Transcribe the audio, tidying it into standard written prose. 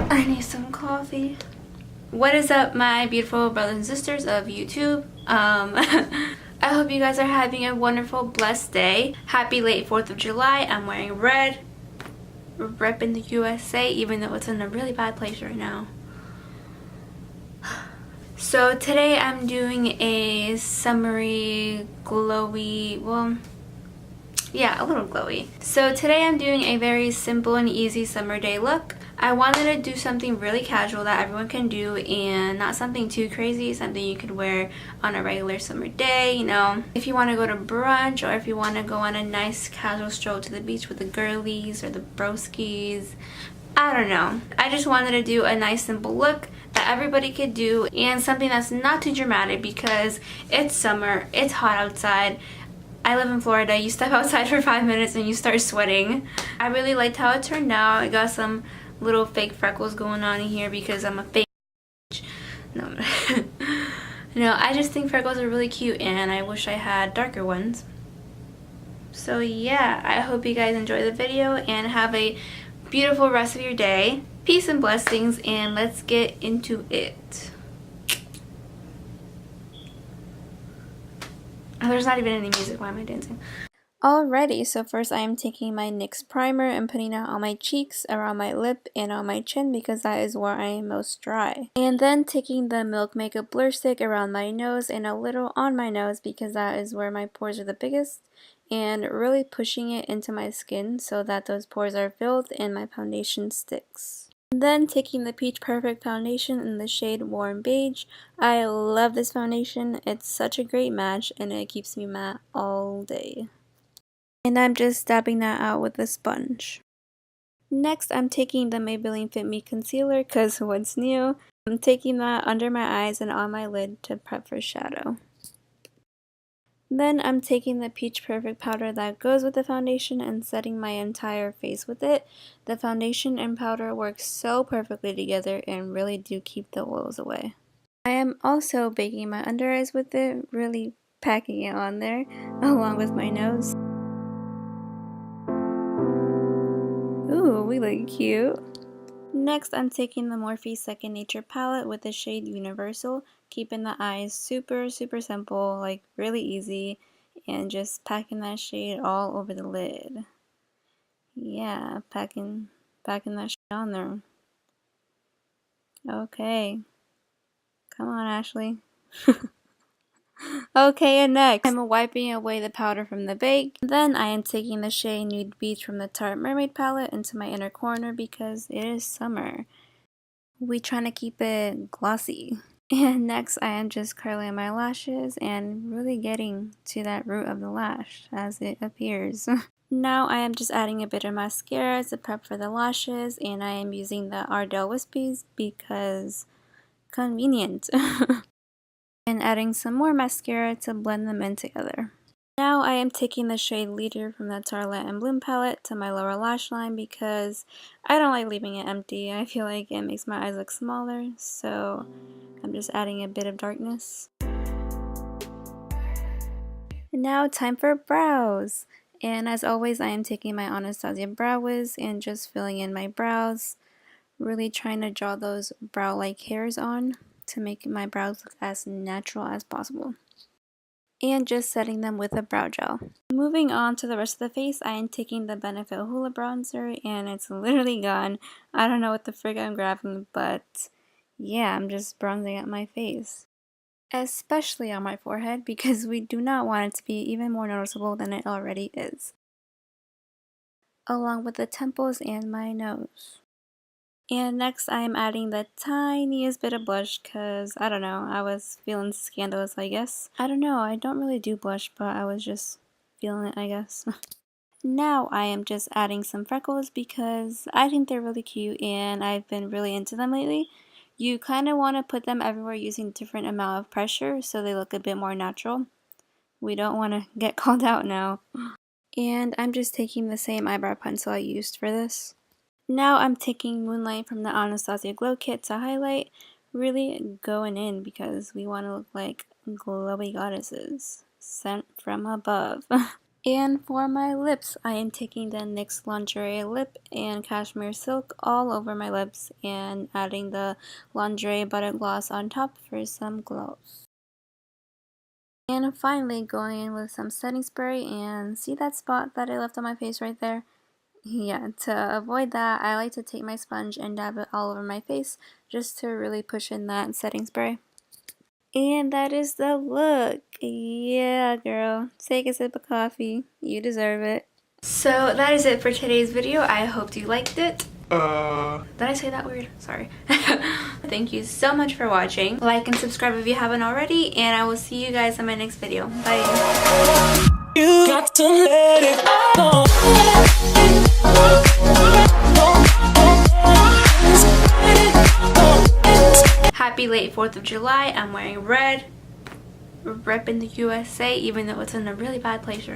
I need some coffee. What is up, my beautiful brothers and sisters of YouTube? I hope you guys are having a wonderful, blessed day. Happy late 4th of July. I'm wearing red. Repping the USA, even though it's in a really bad place right now. So today I'm doing a summery, glowy, well, yeah, a little glowy. So today I'm doing a very simple and easy summer day look. I wanted to do something really casual that everyone can do and not something too crazy, something you could wear on a regular summer day, you know. If you want to go to brunch or if you want to go on a nice casual stroll to the beach with the girlies or the broskies, I don't know. I just wanted to do a nice simple look that everybody could do and something that's not too dramatic because it's summer, it's hot outside. I live in Florida. You step outside for 5 minutes and you start sweating. I really liked how it turned out. I got some little fake freckles going on in here because I'm a fake no. No, I just think freckles are really cute and I wish I had darker ones. So yeah, I hope you guys enjoy the video and have a beautiful rest of your day. Peace and blessings, and let's get into it. Oh, there's not even any music. Why am I dancing? Alrighty, so first I am taking my NYX primer and putting it on my cheeks, around my lip, and on my chin because that is where I am most dry. And then taking the Milk Makeup Blur Stick around my nose and a little on my nose because that is where my pores are the biggest, and really pushing it into my skin so that those pores are filled and my foundation sticks. And then taking the Peach Perfect foundation in the shade Warm Beige. I love this foundation. It's such a great match and it keeps me matte all day. And I'm just dabbing that out with a sponge. Next, I'm taking the Maybelline Fit Me Concealer because what's new? I'm taking that under my eyes and on my lid to prep for shadow. Then I'm taking the Peach Perfect powder that goes with the foundation and setting my entire face with it. The foundation and powder work so perfectly together and really do keep the oils away. I am also baking my under eyes with it, really packing it on there along with my nose. Ooh, we look cute. Next, I'm taking the Morphe Second Nature palette with the shade Universal, keeping the eyes super simple, like really easy, and just packing that shade all over the lid. Yeah, packing that shade on there. Okay. Come on, Ashley. Okay, and next, I'm wiping away the powder from the bake. Then I am taking the shade Nude Beach from the Tarte Mermaid palette into my inner corner because it is summer. We trying to keep it glossy. And next I am just curling my lashes and really getting to that root of the lash as it appears. Now I am just adding a bit of mascara to prep for the lashes, and I am using the Ardell Wispies because convenient. And adding some more mascara to blend them in together. Now I am taking the shade Leader from the Tartelette and Bloom palette to my lower lash line because I don't like leaving it empty. I feel like it makes my eyes look smaller, so I'm just adding a bit of darkness. And now time for brows. And as always, I am taking my Anastasia Brow Wiz and just filling in my brows. Really trying to draw those brow-like hairs on to make my brows look as natural as possible. And just setting them with a brow gel. Moving on to the rest of the face, I am taking the Benefit Hoola bronzer and it's literally gone. I don't know what the frick I'm grabbing, but yeah, I'm just bronzing up my face. Especially on my forehead because we do not want it to be even more noticeable than it already is. Along with the temples and my nose. And next I am adding the tiniest bit of blush because, I don't know, I was feeling scandalous, I guess. I don't know, I don't really do blush, but I was just feeling it, I guess. Now I am just adding some freckles because I think they're really cute and I've been really into them lately. You kind of want to put them everywhere using different amount of pressure so they look a bit more natural. We don't want to get called out now. And I'm just taking the same eyebrow pencil I used for this. Now I'm taking Moonlight from the Anastasia Glow kit to highlight, really going in because we want to look like glowy goddesses sent from above. And for my lips, I am taking the NYX Lingerie Lip and Cashmere Silk all over my lips and adding the Lingerie Butter Gloss on top for some glow. And finally going in with some setting spray, and see that spot that I left on my face right there? Yeah, to avoid that, I like to take my sponge and dab it all over my face just to really push in that setting spray. And that is the look. Yeah, girl. Take a sip of coffee. You deserve it. So that is it for today's video. I hope you liked it. Did I say that weird? Sorry. Thank you so much for watching. Like and subscribe if you haven't already, and I will see you guys in my next video. Bye. You got to let it go. Happy late 4th of July. I'm wearing red. Repping the USA, even though it's in a really bad place.